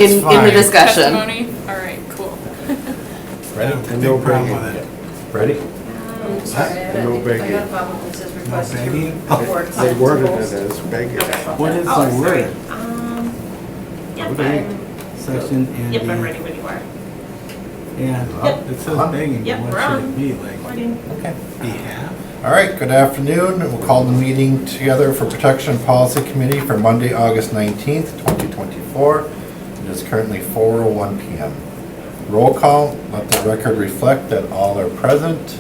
in the fine. discussion. Testimony? All right, cool. Ready? No problem biggie. with it. Ready? Sorry, No I biggie. got a problem with this request. begging? Report They worded it sensibles. as begging. What is Oh, the sorry. word? Yep, Okay. Section and yep, I'm the- ready when you are. Yeah, Yep. it says begging, Yep, but we're what should on. it be, like, Recording. Okay. behalf? All right, good afternoon. We'll call the meeting together for Protection Policy Committee for Monday, August 19th, 2024. It is currently 4:01 PM. Roll call, let the record reflect that all are present.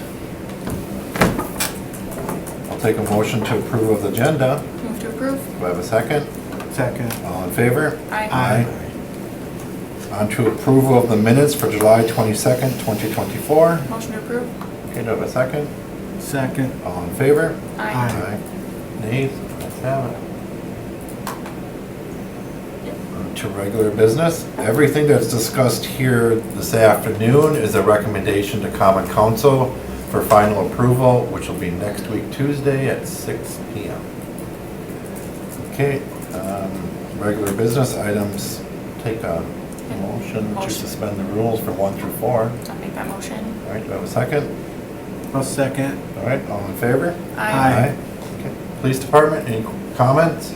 I'll take a motion to approve of the agenda. Move to approve? Do I have a second? Second. All in favor? Aye. On to approval of the minutes for July 22nd, 2024. Motion to approve? Okay, do I have a second? Second. All in favor? Aye. Nays? Let's have it. On to regular business. Everything that's discussed here this afternoon is a recommendation to Common Council for final approval, which will be next week, Tuesday at 6 PM. Okay, regular business items, take a motion to Motion. suspend the rules for 1 through 4. I'll make that motion. All right, do I have a second? I'll second. All right, all in favor? Aye. Okay. Police Department, any comments?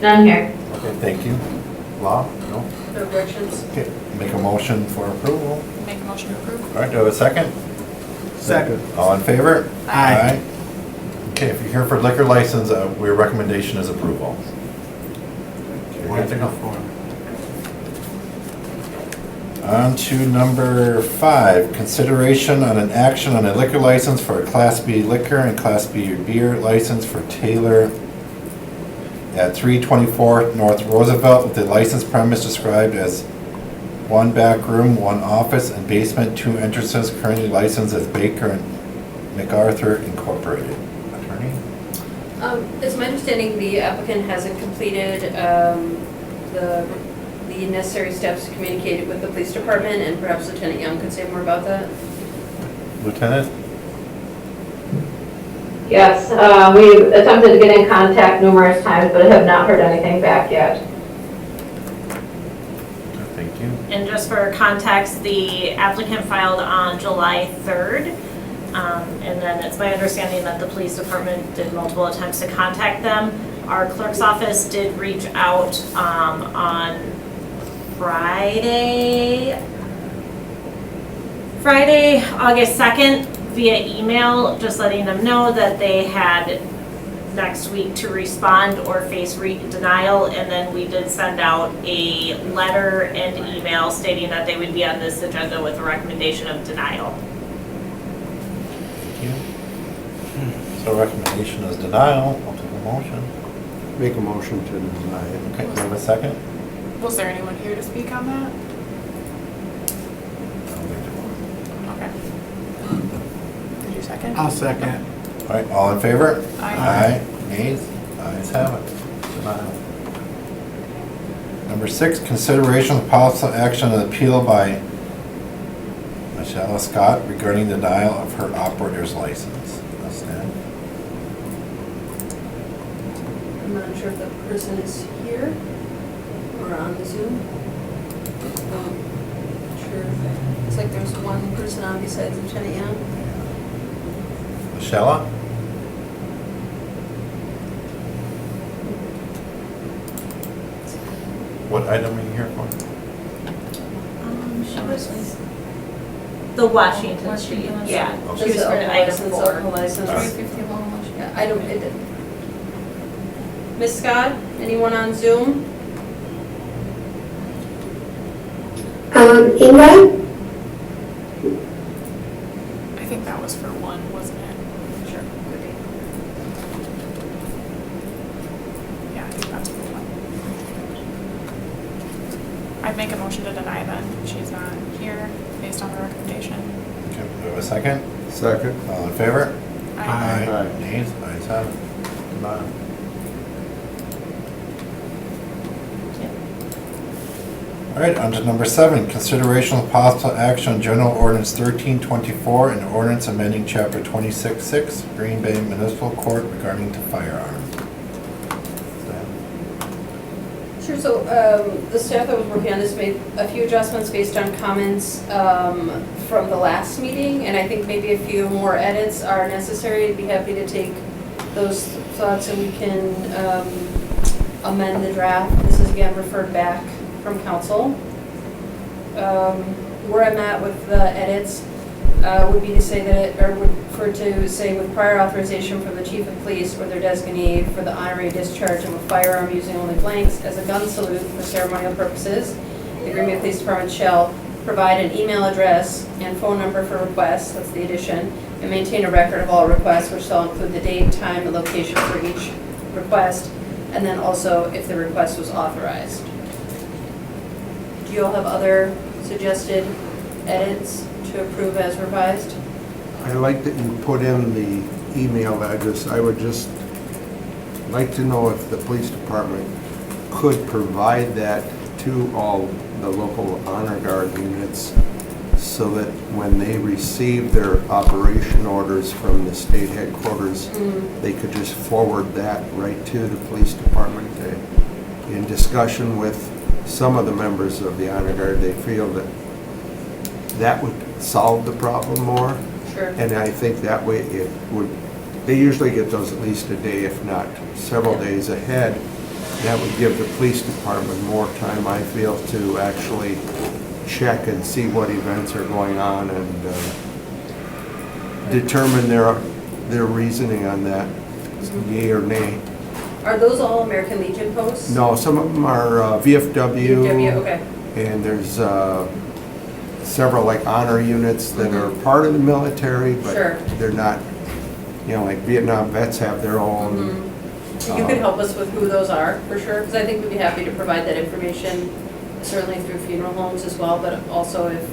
None here. Okay, thank you. Law? No? No objections? Okay, make a motion for approval. Make a motion to approve? All right, do I have a second? Second. All in favor? Aye. Okay, if you're here for liquor license, your recommendation is approval. Okay, One good to through go. four. On to number 5, consideration on an action on a liquor license for a Class B liquor and Class B beer license for Taylor at 324 North Roosevelt with the license premise described as 1 back room, 1 office, and basement, 2 entrances, currently licensed as Baker and MacArthur Incorporated. Attorney? It's my understanding the applicant hasn't completed the necessary steps to communicate it with the police department, and perhaps Lieutenant Young could say more about that. Lieutenant? Yes, we attempted to get in contact numerous times, but have not heard anything back yet. Thank you. And just for context, the applicant filed on July 3rd. And then it's my understanding that the police department did multiple attempts to contact them. Our clerk's office did reach out on Friday, August 2nd, via email, just letting them know that they had next week to respond or face denial, and then we did send out a letter and email stating that they would be on this agenda with a recommendation of denial. Thank you. So recommendation is denial. I'll take a motion. Make a motion to deny it. Okay, do I have a second? Was there anyone here to speak on that? Okay. Did you second? I'll second. All right, all in favor? Aye. Nays? Ayes have it. Denial. Number 6, consideration of possible action on appeal by Michelle Scott regarding the denial of her operator's license. That's that. I'm not sure if the person is here or on the Zoom. Sure. It's like there's one person on besides Lieutenant Young. Michelle? What item are you here for? She was the Washington Street, yeah. She was This is for a item license, 4. alcohol license. 350 Long Watch. Yeah, I don't, it, Ms. Scott, anyone on Zoom? Ingrid? I think that was for 1, wasn't it? Sure. Yeah, I think that's for 1. I'd make a motion to deny then. She's not here based on the recommendation. Okay, do we have a second? Second. All in favor? Aye. Aye. Nays? Ayes have it. Denial. All right, on to number 7, consideration of possible action on General Ordinance 1324 and ordinance amending Chapter 26-6, Green Bay Municipal Court regarding to firearms. Sure, so the staff that was working on this made a few adjustments based on comments from the last meeting, and I think maybe a few more edits are necessary. I'd be happy to take those thoughts and we can amend the draft. This is again referred back from council. Where I'm at with the edits would be to say that, or would prefer to say with prior authorization from the chief of police or their designee for the honorary discharge of a firearm using only blanks as a gun salute for ceremonial purposes, the Green Bay Police Department shall provide an email address and phone number for requests, that's the addition, and maintain a record of all requests, which shall include the date, time, and location for each request, and then also if the request was authorized. Do you all have other suggested edits to approve as revised? I like that you put in the email address. I would just like to know if the police department could provide that to all the local honor guard units so that when they receive their operation orders from the state headquarters, they could just forward that right to the police department. In discussion with some of the members of the honor guard, they feel that that would solve the problem more. Sure. And I think that way it would, they usually get those at least a day, if not several days ahead. That would give the police department more time, I feel, to actually check and see what events are going on and determine their reasoning on that, yea or nay. Are those all American Legion posts? No, some of them are VFW. VFW, okay. And there's several like honor units that are part of the military, but Sure. they're not, you know, like Vietnam vets have their own. You could help us with who those are, for sure, because I think we'd be happy to provide that information, certainly through funeral homes as well, but also if,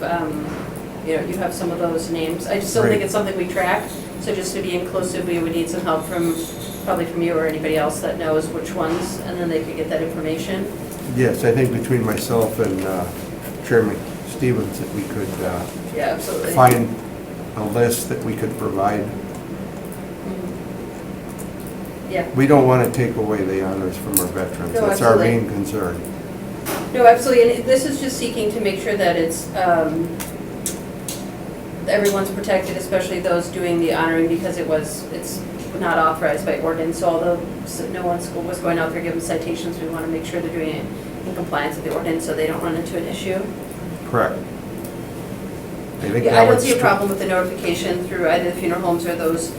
you know, you have some of those names. I just don't think Right. it's something we track, so just to be inclusive, we would need some help from, probably from you or anybody else that knows which ones, and then they could get that information. Yes, I think between myself and Chairman Stevens that we could Yeah, absolutely. find a list that we could provide. Yeah. We don't want to take away the honors from our veterans. No, That's our absolutely. main concern. No, absolutely, and this is just seeking to make sure that it's, everyone's protected, especially those doing the honoring, because it's not authorized by ordinance, so although no one school was going out there giving citations, we want to make sure they're doing it in compliance with the ordinance, so they don't run into an issue. Correct. I think Yeah, that I don't would see a stri- problem with the notification through either the funeral homes or those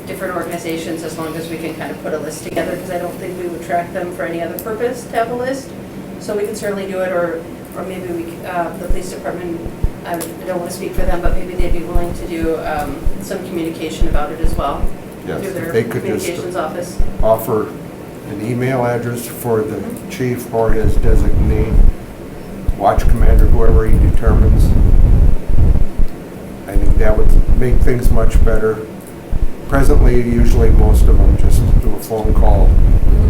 different organizations, as long as we can kind of put a list together, because I don't think we would track them for any other purpose to have a list. So we can certainly do it, or maybe we, the police department, I don't want to speak for them, but maybe they'd be willing to do some communication about it as well. Yes, Through their they could just communications office. offer an email address for the chief or his designee, watch commander, whoever he determines. I think that would make things much better. Presently, usually most of them just do a phone call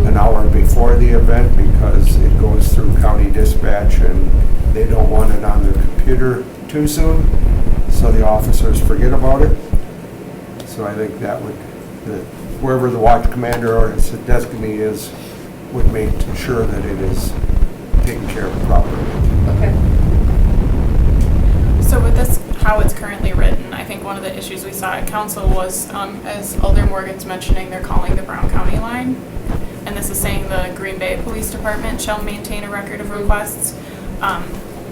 an hour before the event because it goes through county dispatch and they don't want it on their computer too soon, so the officers forget about it. So I think that would, whoever the watch commander or his designee is, would make sure that it is taken care of properly. Okay. So with this, how it's currently written, I think one of the issues we saw at council was, as Alder Morgan's mentioning, they're calling the Brown County line. And this is saying the Green Bay Police Department shall maintain a record of requests.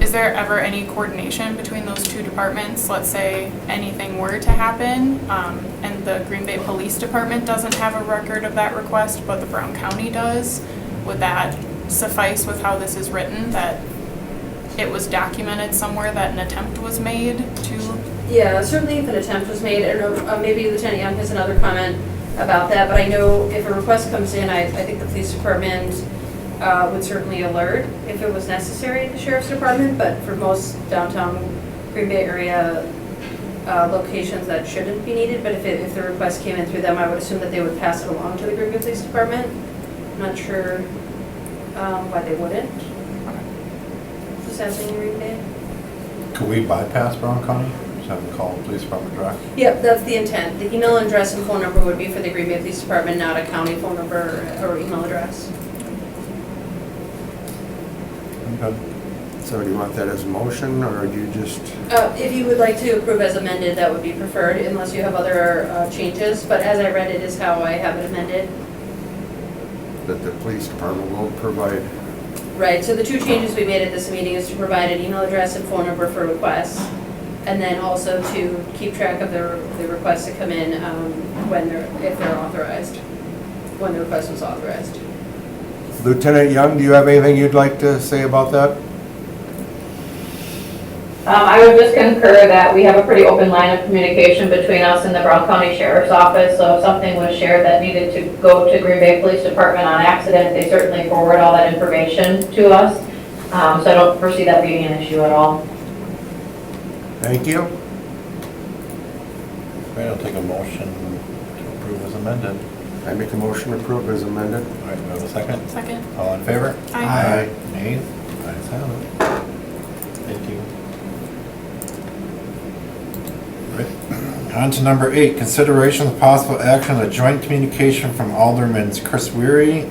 Is there ever any coordination between those two departments? Let's say anything were to happen, and the Green Bay Police Department doesn't have a record of that request, but the Brown County does. Would that suffice with how this is written, that it was documented somewhere that an attempt was made to? Yeah, certainly if an attempt was made, I don't know, maybe Lieutenant Young has another comment about that, but I know if a request comes in, I think the police department would certainly alert if it was necessary, the sheriff's department, but for most downtown Green Bay area locations, that shouldn't be needed, but if the request came in through them, I would assume that they would pass it along to the Green Bay Police Department. I'm not sure why they wouldn't. Just happening in Green Bay. Could we bypass Brown County? Just have them call the police department direct? Yep, that's the intent. The email address and phone number would be for the Green Bay Police Department, not a county phone number or email address. Good. So do you want that as a motion, or do you just, If you would like to approve as amended, that would be preferred, unless you have other changes. But as I read it is how I have it amended. that the police department will provide? Right, so the two changes we made at this meeting is to provide an email address and phone number for requests, and then also to keep track of the requests that come in if they're authorized, when the request was authorized. Lieutenant Young, do you have anything you'd like to say about that? I would just concur that we have a pretty open line of communication between us and the Brown County Sheriff's Office, so if something was shared that needed to go to Green Bay Police Department on accident, they certainly forward all that information to us. So I don't foresee that being an issue at all. Thank you. Right, I'll take a motion to approve as amended. I make a motion to approve as amended. All right, do I have a second? Second. All in favor? Aye. Nay? Ayes have it. Thank you. Right. On to number 8, consideration of possible action on a joint communication from Alderman Chris Weary,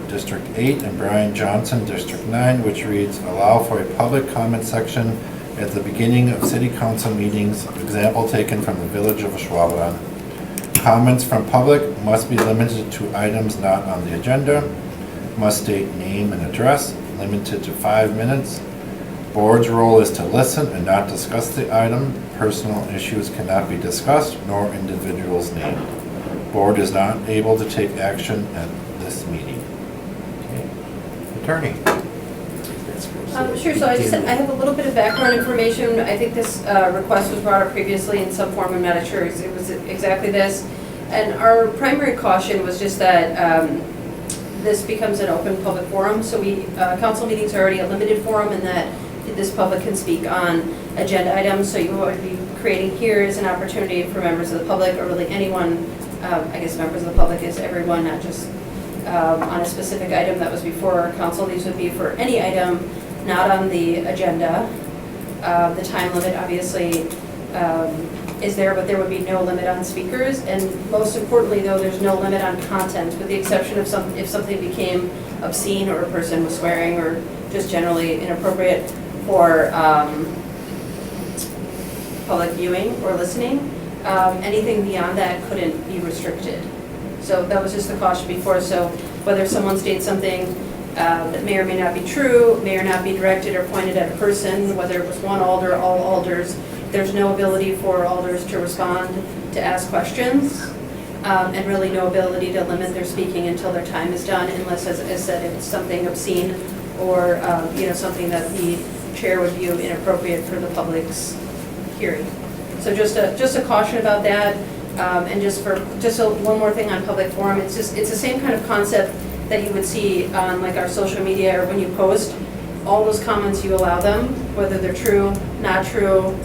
District 8, and Brian Johnson, District 9, which reads, allow for a public comment section at the beginning of city council meetings, example taken from the village of Schwaben. Comments from public must be limited to items not on the agenda, must state name and address, limited to 5 minutes. Board's role is to listen and not discuss the item. Personal issues cannot be discussed, nor individuals named. Board is not able to take action at this meeting. Okay. Attorney. Sure, so I have a little bit of background information. I think this request was brought up previously in some form, I'm not sure it was exactly this. And our primary caution was just that this becomes an open public forum, so council meetings are already a limited forum in that this public can speak on agenda items, so you would be creating here is an opportunity for members of the public, or really anyone, I guess members of the public is everyone, not just on a specific item that was before our council. These would be for any item not on the agenda. The time limit obviously is there, but there would be no limit on speakers. And most importantly though, there's no limit on content, with the exception of if something became obscene or a person was swearing or just generally inappropriate for public viewing or listening. Anything beyond that couldn't be restricted. So that was just the caution before. So whether someone states something that may or may not be true, may or not be directed or pointed at a person, whether it was one alder, all alders, there's no ability for alders to respond, to ask questions, and really no ability to limit their speaking until their time is done, unless, as I said, it's something obscene or something that the chair would view inappropriate for the public's hearing. So just a caution about that, and one more thing on public forum. It's the same kind of concept that you would see on like our social media or when you post. All those comments, you allow them, whether they're true, not true.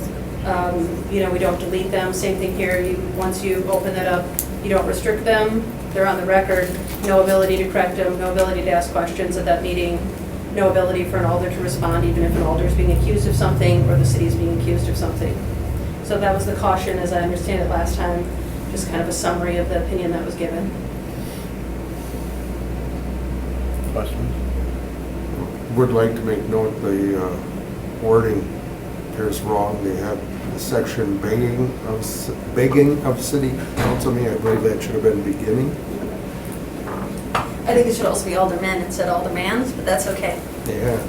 We don't delete them. Same thing here. Once you open that up, you don't restrict them. They're on the record. No ability to correct them. No ability to ask questions at that meeting. No ability for an alder to respond, even if an alder is being accused of something or the city is being accused of something. So that was the caution, as I understand it last time. Just kind of a summary of the opinion that was given. Questions? Would like to make note the wording appears wrong. They have the section begging of city council meeting. I believe that should have been beginning. I think it should also be aldermen instead of aldermans, but that's okay. Yeah.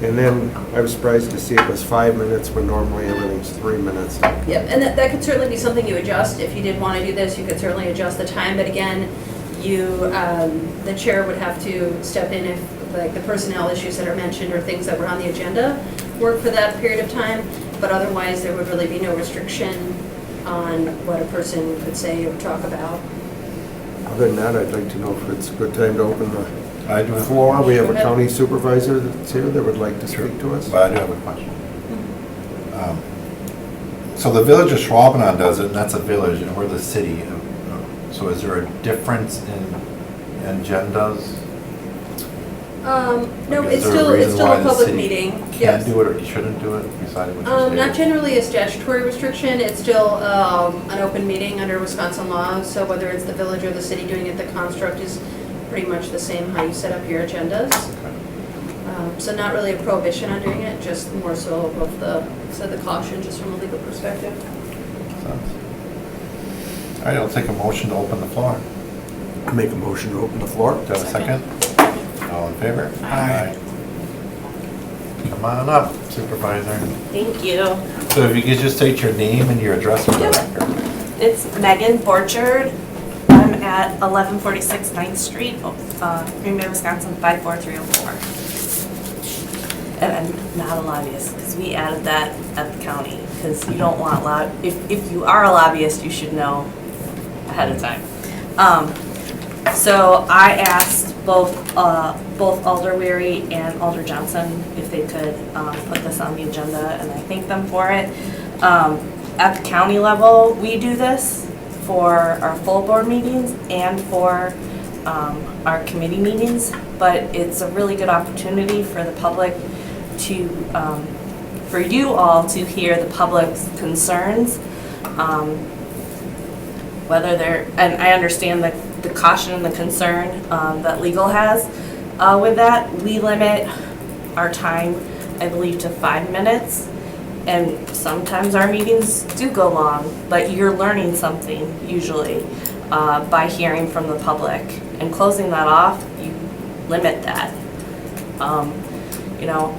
And then I was surprised to see it was 5 minutes when normally everything's 3 minutes. Yep, and that could certainly be something you adjust. If you did want to do this, you could certainly adjust the time, but again, the chair would have to step in if like the personnel issues that are mentioned or things that were on the agenda work for that period of time, but otherwise there would really be no restriction on what a person could say or talk about. Other than that, I'd like to know if it's a good time to open I do the have, floor. We have Go a ahead. county supervisor that's here that would like to speak to us. but I do have a question. So the village of Schwaben does it, and that's a village, and we're the city. So is there a difference in agendas? No, Is it's there a still reason why a the public city meeting. Can Yes. do it or shouldn't do it, besides what you Not stated? generally a statutory restriction, it's still an open meeting under Wisconsin law, so whether it's the village or the city doing it, the construct is pretty much the same, how you set up your agendas. Okay. So not really a prohibition on doing it, just more so of the caution, just from a legal perspective. All right, I'll take a motion to open the floor. Make a motion to open the floor. Do I have a second? All in favor? Aye. Come on up, Supervisor. Thank you. So if you could just state your name and your address for the record. It's Megan Borchard. I'm at 1146 9th Street, Green Bay, Wisconsin, 54304. And I'm not a lobbyist, because we added that at the county, because you don't want if you are a lobbyist, you should know ahead of time. So I asked both Alder Weary and Alder Johnson if they could put this on the agenda, and I thank them for it. At the county level, we do this for our full board meetings and for our committee meetings, but it's a really good opportunity for the public to, for you all to hear the public's concerns, whether they're, and I understand the caution and the concern that legal has with that. We limit our time, I believe, to 5 minutes. And sometimes our meetings do go long, but you're learning something usually by hearing from the public. And closing that off, you limit that. You know,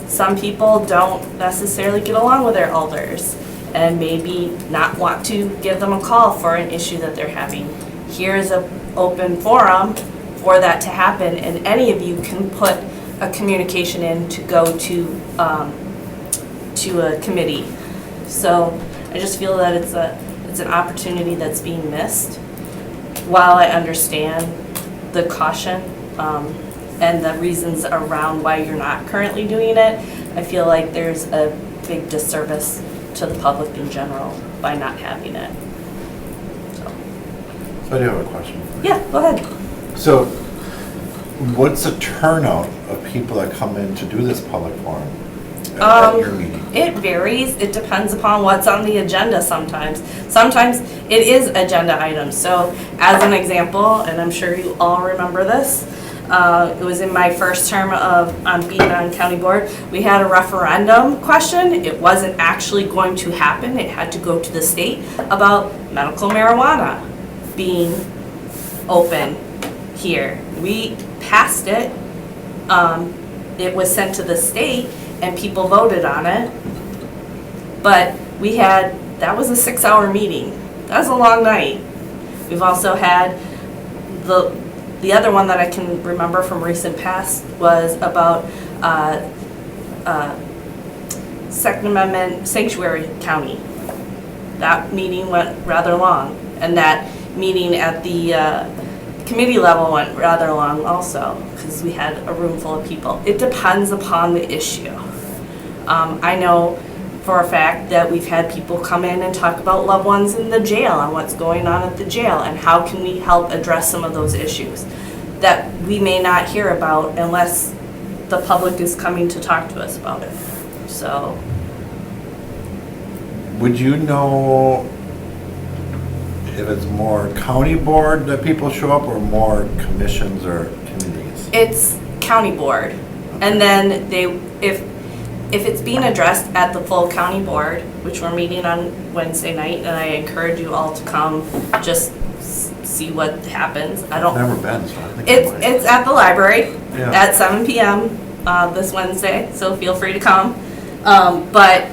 some people don't necessarily get along with their elders and maybe not want to give them a call for an issue that they're having. Here is an open forum for that to happen, and any of you can put a communication in to go to a committee. So I just feel that it's an opportunity that's being missed. While I understand the caution and the reasons around why you're not currently doing it, I feel like there's a big disservice to the public in general by not having it. So I do have a question for you. Yeah, go ahead. So what's the turnout of people that come in to do this public forum at your meeting? It varies. It depends upon what's on the agenda sometimes. Sometimes it is agenda items. So as an example, and I'm sure you all remember this, it was in my first term on being on county board, we had a referendum question. It wasn't actually going to happen. It had to go to the state about medical marijuana being open here. We passed it. It was sent to the state and people voted on it. But that was a 6-hour meeting. That was a long night. We've also had the other one that I can remember from recent past was about Second Amendment Sanctuary County. That meeting went rather long, and that meeting at the committee level went rather long also, because we had a room full of people. It depends upon the issue. I know for a fact that we've had people come in and talk about loved ones in the jail and what's going on at the jail and how can we help address some of those issues that we may not hear about unless the public is coming to talk to us about it. So. Would you know if it's more county board that people show up or more commissions or committees? It's county board. And then if it's being addressed at the full county board, which we're meeting on Wednesday night, and I encourage you all to come just see what happens. I've never been, so I think It's at the library Yeah. at 7 p.m. This Wednesday, so feel free to come. But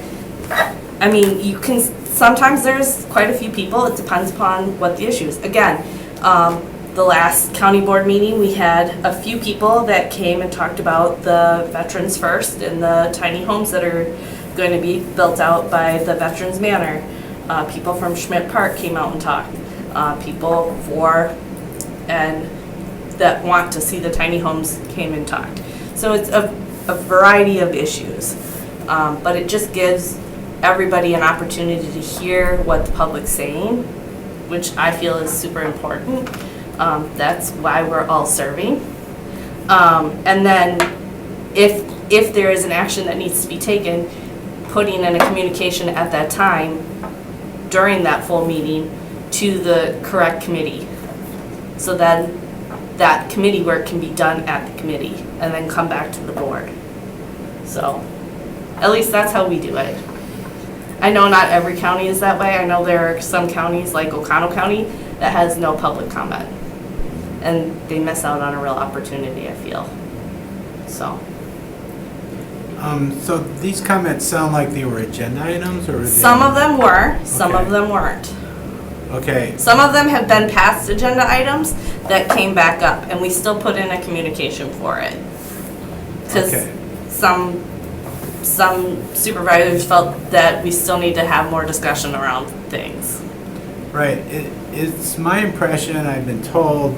I mean, you can, sometimes there's quite a few people. It depends upon what the issue is. Again, the last county board meeting, we had a few people that came and talked about the Veterans First and the tiny homes that are going to be built out by the Veterans Manor. People from Schmidt Park came out and talked. People that want to see the tiny homes came and talked. So it's a variety of issues, but it just gives everybody an opportunity to hear what the public's saying, which I feel is super important. That's why we're all serving. And then if there is an action that needs to be taken, putting in a communication at that time during that full meeting to the correct committee. So then that committee work can be done at the committee and then come back to the board. So, at least that's how we do it. I know not every county is that way. I know there are some counties, like Oconto County, that has no public comment. And they miss out on a real opportunity, I feel. So, So these comments sound like they were agenda items, or? were they- some of them were, some of Okay. them weren't. Okay, Some of them have been past agenda items that came back up, and we still put in a communication for it. Because Okay. some supervisors felt that we still need to have more discussion around things. right. It's my impression, I've been told,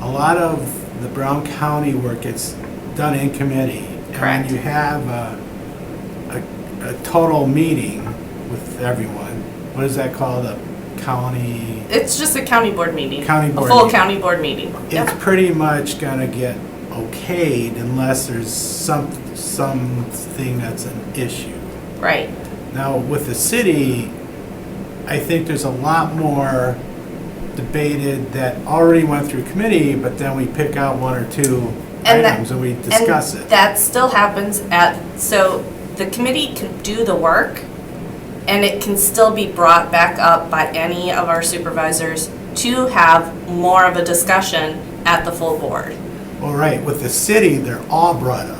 a lot of the Brown County work gets done in committee. Correct. And when you have a total meeting with everyone, what is that called, a county? It's just a county board meeting. County board A full meeting. county board meeting. It's Yep. pretty much gonna get okayed unless there's something that's an issue. Right. Now, with the city, I think there's a lot more debated that already went through committee, but then we pick out one or two And that- items and we discuss And it. that still happens so the committee can do the work, and it can still be brought back up by any of our supervisors to have more of a discussion at the full board. All right, with the city, they're all brought up.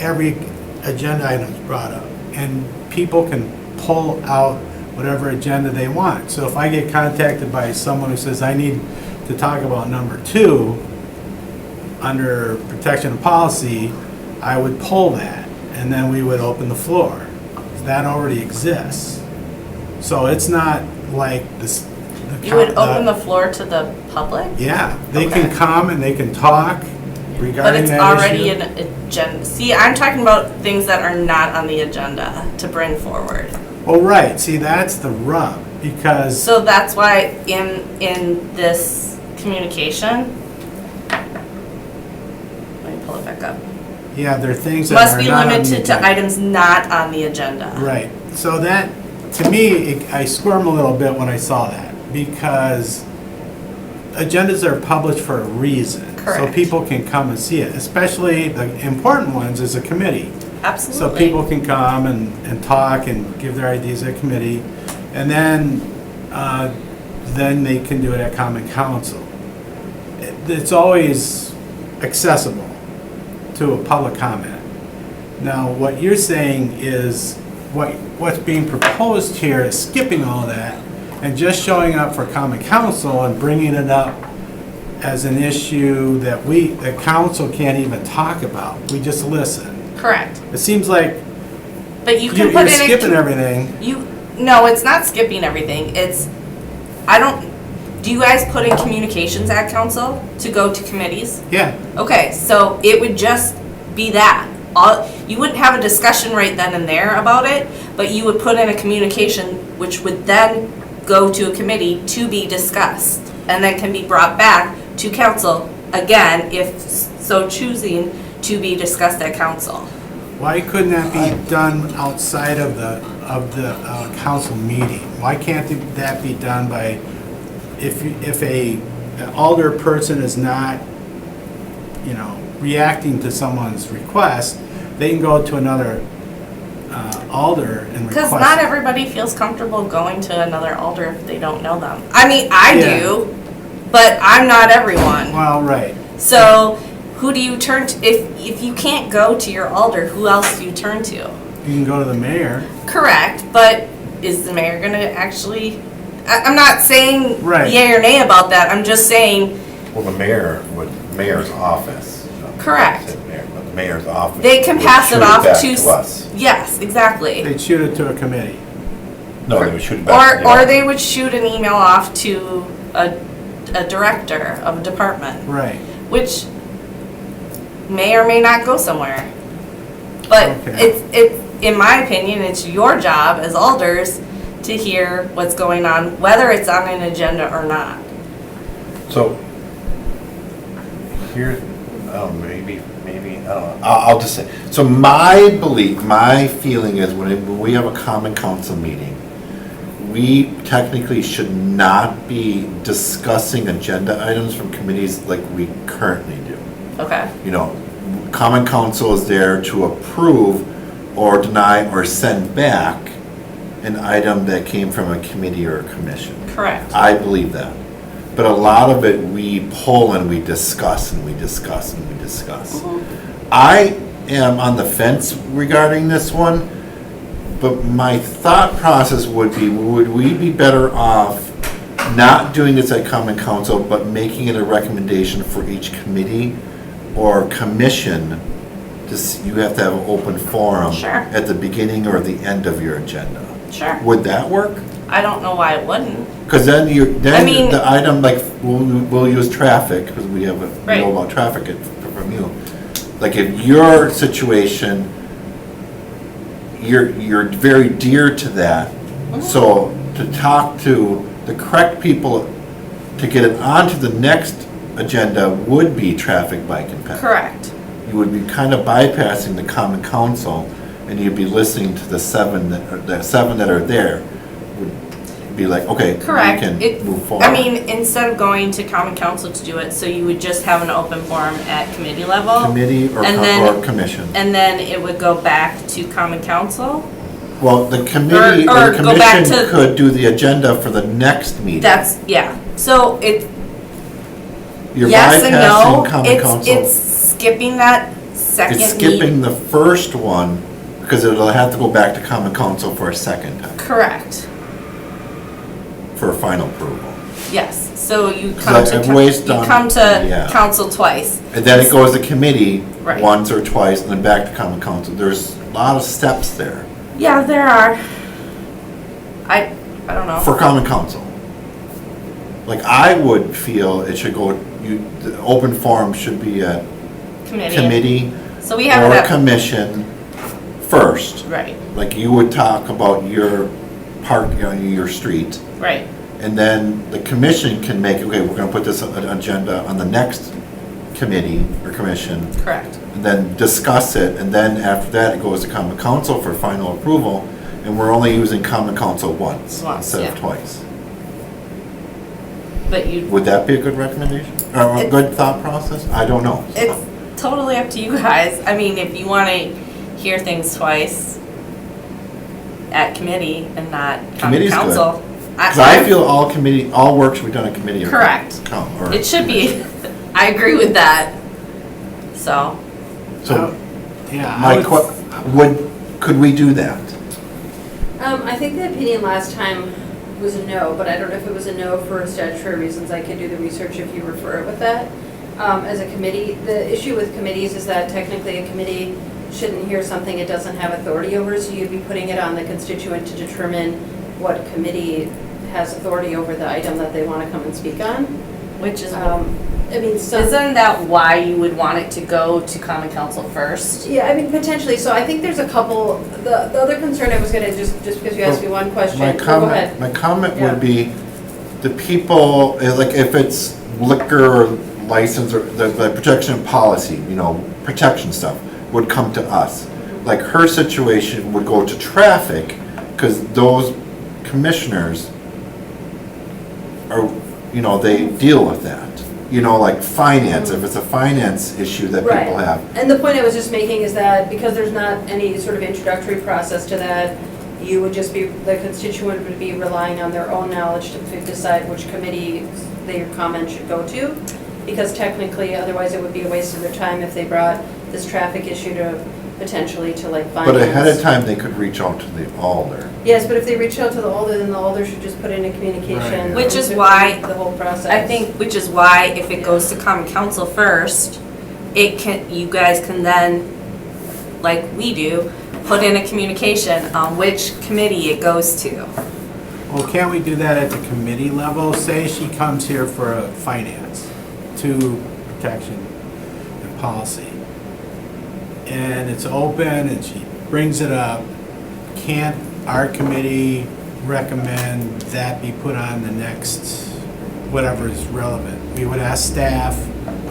Every agenda item's brought up. And people can pull out whatever agenda they want. So if I get contacted by someone who says, I need to talk about number 2, under protection of policy, I would pull that, and then we would open the floor. That already exists. So it's not like this. You would open the floor to the public, Yeah, they can Okay. come and they can talk but regarding it's that already issue. an agenda. See, I'm talking about things that are not on the agenda to bring forward. Well, right, see, that's the rub, because, So that's why in this communication, let me pull it back up. yeah, there are things that Must are be not on the limited to agenda. items not on the agenda. Right, so that, to me, I squirm a little bit when I saw that, because agendas are published for a reason. So Correct. people can come and see it, especially the important ones as a committee. Absolutely. So people can come and talk and give their ideas at committee, and then they can do it at common council. It's always accessible to a public comment. Now, what you're saying is, what's being proposed here is skipping all that and just showing up for common council and bringing it up as an issue that the council can't even talk about. We just listen. Correct. It seems like But you can you're put in skipping everything. No, it's not skipping everything. Do you guys put in communications at council to go to committees? Yeah, Okay, so it would just be that. You wouldn't have a discussion right then and there about it, but you would put in a communication which would then go to a committee to be discussed and then can be brought back to council again, if so choosing, to be discussed at council. why couldn't that be done outside of the council meeting? Why can't that be done by, if an alder person is not, reacting to someone's request, they can go to another alder and request. Because not everybody feels comfortable going to another alder if they don't know them. I mean, I Yeah. do, but I'm not everyone. Well, right. So who do you turn to? If you can't go to your alder, who else do you turn to? You can go to the mayor. Correct, but is the mayor gonna actually, I'm not saying Right. yay or nay about that, I'm just saying, Well, the mayor's office. Correct. The mayor's office. they can would pass shoot it off back to. us. Yes, exactly. They'd shoot it to a committee. No, they would shoot it back. Or they would shoot an email off to a director of a department. Right. Which may or may not go somewhere. But Okay. it's, in my opinion, it's your job as alders to hear what's going on, whether it's on an agenda or not. So, here, maybe, I don't know, I'll just say, so my feeling is when we have a common council meeting, we we technically should not be discussing agenda items from committees like we currently do. Okay, You know, common council is there to approve or deny or send back an item that came from a committee or a commission. correct. I believe that. But a lot of it, we pull and we discuss and we discuss and we discuss. I am on the fence regarding this one, but my thought process would be, would we be better off not doing this at common council, but making it a recommendation for each committee or commission? You have to have an open forum Sure. at the beginning or the end of your agenda. Sure. Would that work? I don't know why it wouldn't. Because then I mean- the item, like, we'll use traffic, because we have, we Right. know about traffic from you. Like, if your situation, you're very dear to that, Mm-hmm. so to talk to the correct people to get it onto the next agenda would be traffic, bike, and pet. Correct. You would be kind of bypassing the common council, and you'd be listening to the seven that are there, would be like, okay, we Correct. can It- move forward. I mean, instead of going to common council to do it, so you would just have an open forum at committee level? Committee or And co- then- or commission. And then it would go back to common council? Well, the committee or or the go back commission to- could do the agenda for the next meeting. That's, yeah. So it, You're yes and no. bypassing common council. It's skipping that second It's meeting. skipping the first one, because it'll have to go back to common council for a second time, Correct. for a final approval. Yes. So you So come to, I've always you done- come yeah. to council twice. And then it goes to committee Right. once or twice, and then back to common council. There's a lot of steps there Yeah, there are. I don't know. for common council. Like, I would feel it should go, the open forum should be a committee So we have or it a at, commission first. right, Like, you would talk about your park, your street, right. and then the commission can make, okay, we're gonna put this agenda on the next committee or commission, Correct. and then discuss it, and then after that, it goes to common council for final approval, and we're only using common council once Once, instead of yeah. twice. But you, Would that be a good recommendation? Or a It's- good thought process? I don't know. it's totally up to you guys. I mean, if you want to hear things twice at committee and not common Committee's good. council. Because I feel all work should be done in committee. or Correct. or It should be. I agree with that. So, So, Yeah, I my would- could we do that? I think the opinion last time was a no, but I don't know if it was a no for statutory reasons. I could do the research if you refer it with that. As a committee, the issue with committees is that technically a committee shouldn't hear something it doesn't have authority over, so you'd be putting it on the constituent to determine what committee has authority over the item that they want to come and speak on. which is, I mean, some. isn't that why you would want it to go to common council first? Yeah, I mean, potentially, so I think there's a couple, the other concern I was gonna, just because you asked me one question. My Go ahead. comment Yeah. would be, the people, like, if it's liquor license or the protection policy, protection stuff, would come to us. Like, her situation would go to traffic, because those commissioners are, they deal with that. Like finance, if it's a finance issue that people Right. have. And the point I was just making is that because there's not any sort of introductory process to that, you would just be, the constituent would be relying on their own knowledge to decide which committee their comment should go to. Because technically, otherwise it would be a waste of their time if they brought this traffic issue to, potentially to like finance. But ahead of time, they could reach out to the alder. Yes, but if they reach out to the alder, then the alder should just put in a communication. Right. Which is to why the whole process. I think, which is why if it goes to common council first, you guys can then, like we do, put in a communication on which committee it goes to. Well, can't we do that at the committee level? Say she comes here for a finance, to protection and policy. And it's open and she brings it up. Can't our committee recommend that be put on the next, whatever is relevant? We would ask staff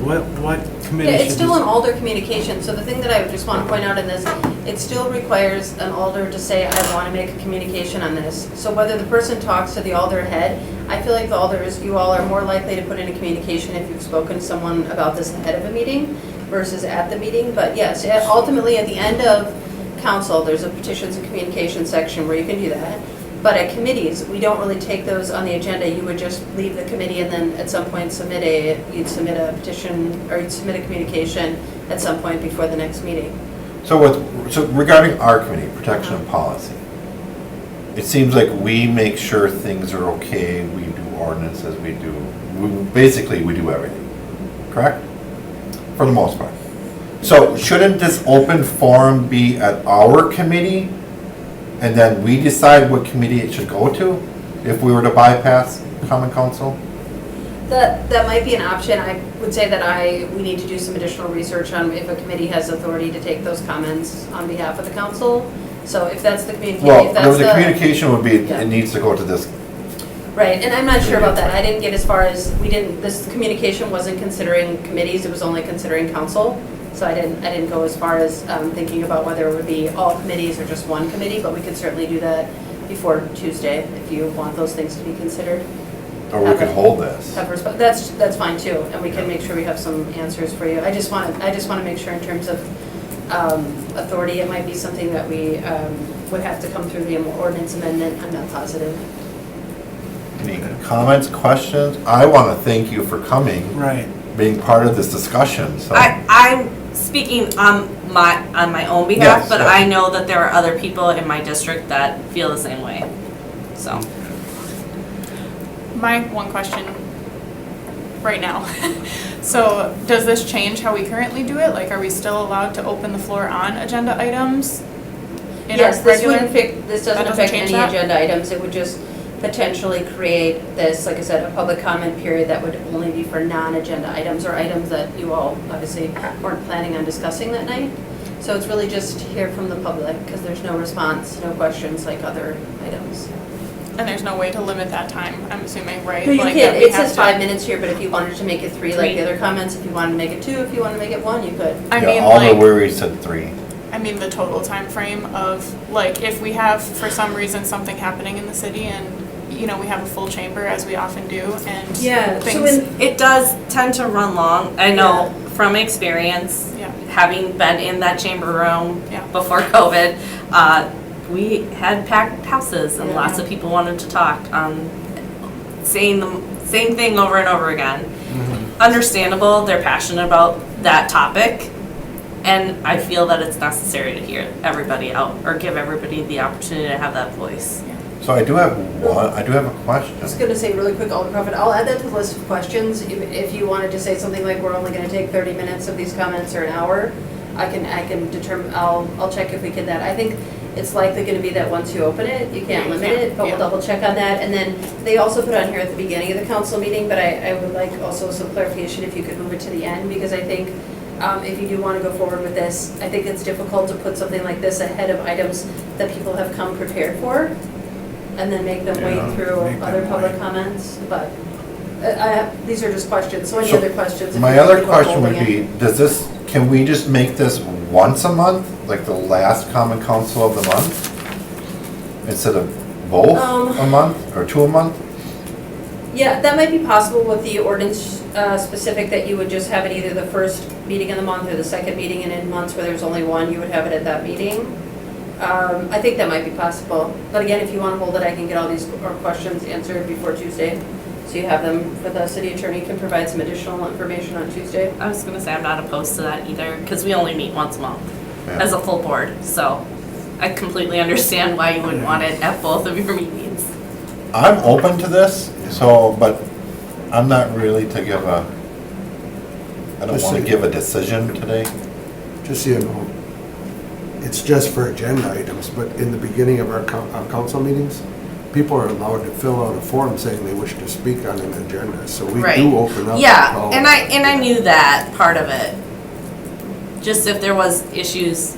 What committee Yeah, should it's still this- an alder communication, so the thing that I would just want to point out in this, it still requires an alder to say, I want to make a communication on this. So whether the person talks to the alder head, I feel like the alders, you all are more likely to put in a communication if you've spoken to someone about this ahead of a meeting versus at the meeting. But yes, ultimately, at the end of council, there's a petitions and communication section where you can do that. But at committees, we don't really take those on the agenda. You would just leave the committee and then at some point you'd submit a petition or you'd submit a communication at some point before the next meeting. So regarding our committee, protection and policy, it seems like we make sure things are okay, we do ordinances, basically we do everything, correct? For the most part. So shouldn't this open forum be at our committee? And then we decide what committee it should go to if we were to bypass common council? That might be an option. I would say that we need to do some additional research on if a committee has authority to take those comments on behalf of the council. So if that's the communication, Well, if that's the communication would be, Yeah. it needs to go to this. Right, and I'm not sure about that. I didn't get as far as, this communication wasn't considering committees, it was only considering council. So I didn't go as far as thinking about whether it would be all committees or just one committee, but we could certainly do that before Tuesday if you want those things to be considered. Or we could hold this. That's fine too, and we can make sure we have some answers for you. I just want to make sure in terms of authority, it might be something that we would have to come through the ordinance amendment. I'm not positive. Any comments, questions? I want to thank you for coming, Right. being part of this discussion, so. I'm speaking on my own behalf, Yes, but yes. I know that there are other people in my district that feel the same way, so. My one question right now. So does this change how we currently do it? Like, are we still allowed to open the floor on agenda items? in our Yes, this regular- wouldn't affect, this That doesn't doesn't affect change any that? agenda items. It would just potentially create this, like I said, a public comment period that would only be for non-agenda items or items that you all obviously weren't planning on discussing that night. So it's really just hear from the public because there's no response, no questions like other items. And there's no way to limit that time, I'm assuming, right? No, you Like, can't, that we it have says to- 5 minutes here, but if you wanted to make it 3 like the Three. other comments, if you wanted to make it 2, if you wanted to make it 1, you could. I Yeah, mean, all the like, worries said 3. I mean, the total time frame of, like, if we have, for some reason, something happening in the city and, you know, we have a full chamber, as we often do, and Yeah, so things, in, It does tend to run long. I know from experience, yeah, having been in that chamber room Yeah. before COVID, we had packed houses and Yeah. lots of people wanted to talk, saying the same thing over and over again. Understandable, they're passionate about that topic, and I feel that it's necessary to hear everybody out or give everybody the opportunity to have that voice. So I do have a question. I was gonna say really quick, Alder Crawford, I'll add that to the list of questions. If you wanted to say something like, we're only gonna take 30 minutes of these comments or an hour, I can determine, I'll check if we can that. I think it's likely gonna be that once you open it, you can't Yeah, you limit can't, it, but we'll yeah. double check on that. And then they also put on here at the beginning of the council meeting, but I would like also some clarification if you could move it to the end, because I think if you do wanna go forward with this, I think it's difficult to put something like this ahead of items that people have come prepared for, and then make them Yeah, wade through make them other public wait. comments, but these are just questions, so any So, other questions? if My you're other thinking about question would holding it. be, can we just make this once a month, like the last common council of the month? Instead of both a month, or 2 a month? Yeah, that might be possible with the ordinance specific, that you would just have it either the first meeting of the month or the second meeting, and in months where there's only one, you would have it at that meeting. I think that might be possible, but again, if you want to hold it, I can get all these questions answered before Tuesday, so you have them, for the city attorney can provide some additional information on Tuesday. I was gonna say I'm not opposed to that either, because we only meet once a month Yeah. as a full board, so I completely understand why you would want it at both of your meetings. I'm open to this, so, but I'm not really to give I don't Just want to say- give a decision today. Just so you know, it's just for agenda items, but in the beginning of our council meetings, people are allowed to fill out a form saying they wish to speak on an agenda, so we Right. do open up. Yeah, all- and I knew that part of it. Just if there was issues,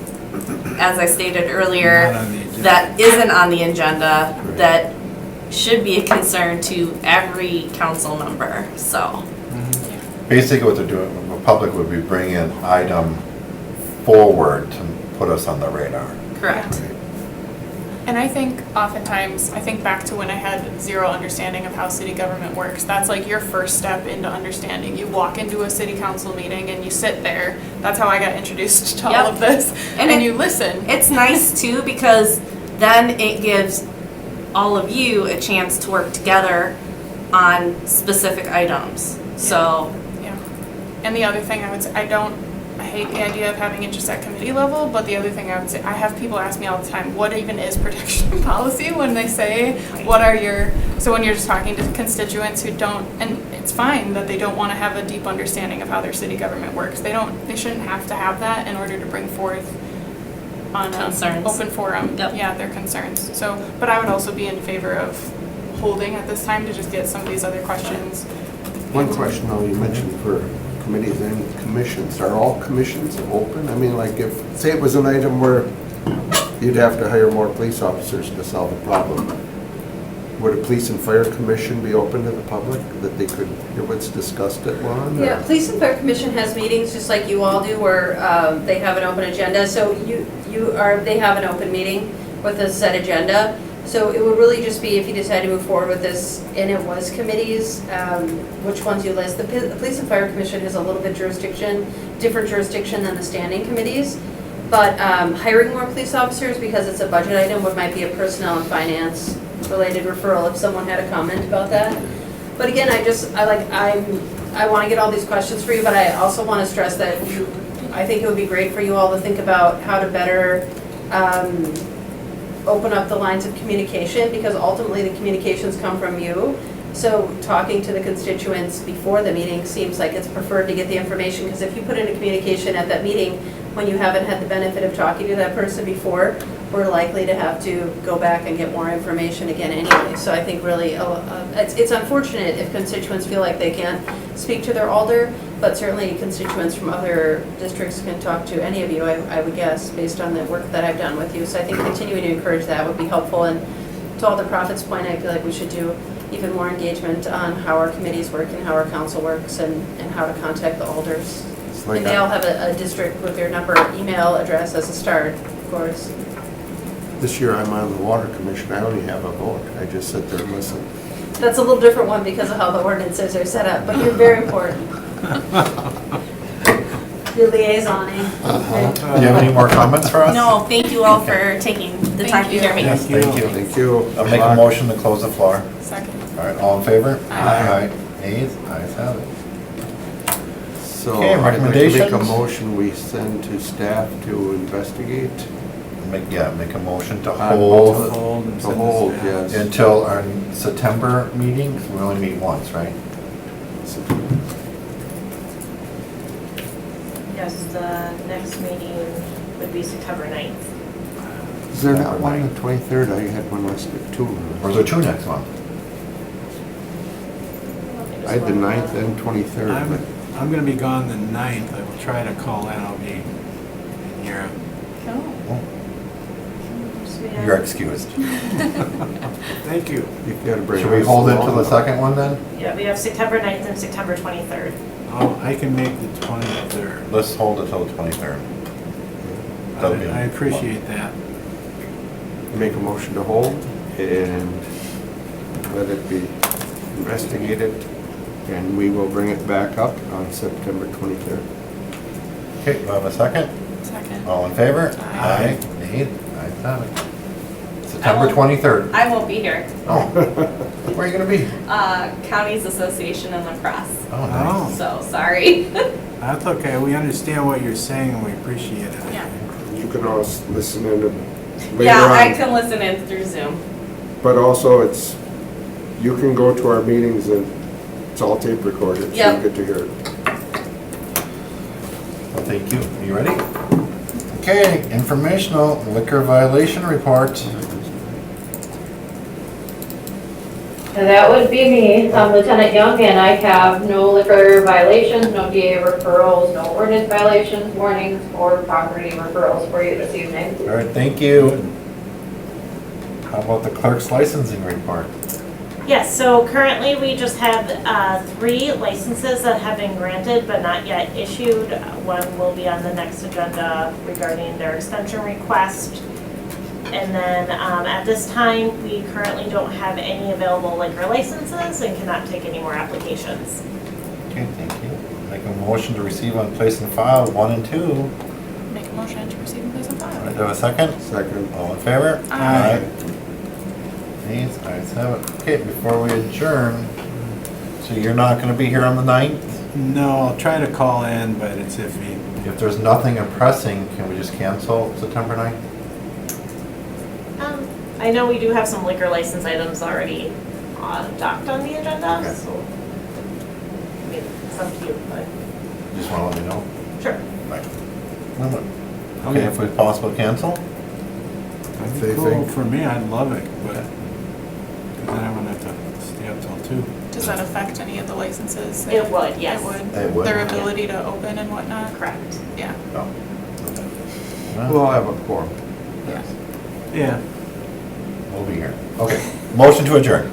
as I stated earlier, Not on the agenda. that isn't on the agenda, that should be a concern to every council member, so. Basically what they're doing, public would be bringing an item forward to put us on the radar. Correct. And I think oftentimes, I think back to when I had zero understanding of how city government works. That's like your first step into understanding. You walk into a city council meeting and you sit there. That's how I got introduced to all Yep. of this. And And it- you listen. It's nice too because then it gives all of you a chance to work together on specific items. So, Yeah. And the other thing I would say, I hate the idea of having it just at committee level, but the other thing I would say, I have people ask me all the time, what even is protection policy when they say, what are your, so when you're just talking to constituents who don't, and it's fine that they don't want to have a deep understanding of how their city government works. They shouldn't have to have that in order to bring forth on an Concerns. open forum, Yep. yeah, their concerns. So, but I would also be in favor of holding at this time to just get some of these other questions. One question though, you mentioned for committees and commissions, are all commissions open? I mean, like if, say it was an item where you'd have to hire more police officers to solve a problem, would a police and fire commission be open to the public, that they could hear what's discussed at one? or- Yeah, Police and Fire Commission has meetings just like you all do where they have an open agenda. So they have an open meeting with a set agenda. So it would really just be if you decide to move forward with this and it was committees, which ones you list. The Police and Fire Commission has a little bit different jurisdiction than the standing committees. But hiring more police officers, because it's a budget item, might be a personnel and finance related referral if someone had a comment about that. But again, I want to get all these questions for you, but I also want to stress that I think it would be great for you all to think about how to better open up the lines of communication, because ultimately the communications come from you. So talking to the constituents before the meeting seems like it's preferred to get the information, because if you put in a communication at that meeting when you haven't had the benefit of talking to that person before, we're likely to have to go back and get more information again anyway. So I think really, it's unfortunate if constituents feel like they can't speak to their alder, but certainly constituents from other districts can talk to any of you, I would guess, based on the work that I've done with you. So I think continuing to encourage that would be helpful. And to Alder Prophet's point, I feel like we should do even more engagement on how our committees work and how our council works and how to contact the alders. It's like And they all have a district with their number, email address as a start, of course. This year I'm on the water commission, I only have a vote, I just sit there and listen. That's a little different one because of how the ordinances are set up, but you're very important. Your liaisoning. Do you have any more comments for us? no, thank you all for taking the time to Thank hear me. Yes, thank you. Thank you. I'll make a motion to close the floor. Second. All right, all in favor? Aye. Ayes? Ayes have it. So Okay, I'd like to make a recommendations? motion we send to staff to investigate. Make a motion to On hold both- Hold and To send hold, this down. yes. until our September meeting, 'cause we only meet once, right? Yes, the next meeting would be September 9th. Is there not one on the 23rd? I had one listed too. Or is there two next month? I had the 9th and 23rd. I'm gonna be gone the 9th. I will try to call in. I'll be in Europe. You're excused. Thank you. You've got to bring. Should we us hold it along. till the second one then? Yeah, we have September 9th and September 23rd. I can make the 23rd. Let's hold it till the 23rd. That'll be- I appreciate that. Make a motion to hold and let it be investigated, and we will bring it back up on September 23rd. Okay, do I have a second? Second. All in favor? Aye. Ayes have it. September 23rd. I won't be here. Oh, where are you gonna be? Counties Association in La Crosse. Oh, nice. So, sorry. That's okay. We understand what you're saying and we appreciate it. Yeah. You can always listen in later Yeah, I on, can listen in through Zoom. but also you can go to our meetings and it's all tape recorded, so Yep. you get to hear it. Well, thank you. Are you ready? Okay, informational liquor violation report. And that would be me. I'm Lieutenant Young, and I have no liquor violations, no DA referrals, no ordinance violations, warnings, or property referrals for you this evening. All right, thank you. How about the clerk's licensing report? Yes, so currently we just have 3 licenses that have been granted but not yet issued. One will be on the next agenda regarding their extension request. And then at this time, we currently don't have any available liquor licenses and cannot take any more applications. Okay, thank you. Make a motion to receive and place in file 1 and 2. Make a motion to receive and place on All right, file. do I have a second? Second. All in favor? Aye. Ayes, ayes have it. Okay, before we adjourn, so you're not gonna be here on the 9th? No, I'll try to call in, but it's iffy. If there's nothing pressing, can we just cancel September 9th? I know we do have some liquor license items already docked on the agenda, Okay. so I mean, it's up to you, but Just wanna let me know. sure. Right. Okay, if it's possible to cancel? That'd They be cool think- for me, I'd love it, but, 'cause then I wouldn't have to stay up till 2. Does that affect any of the licenses? It would, yes. It would. It would. Their ability to open and whatnot? Correct. Yeah. No. We'll have a quorum. Yeah. Yeah. We'll be here. Okay, motion to adjourn.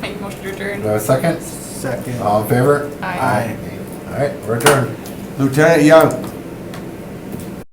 Make a motion to Do I adjourn. have a second? Second. All in favor? Aye. All right, we're adjourned. Lieutenant Young,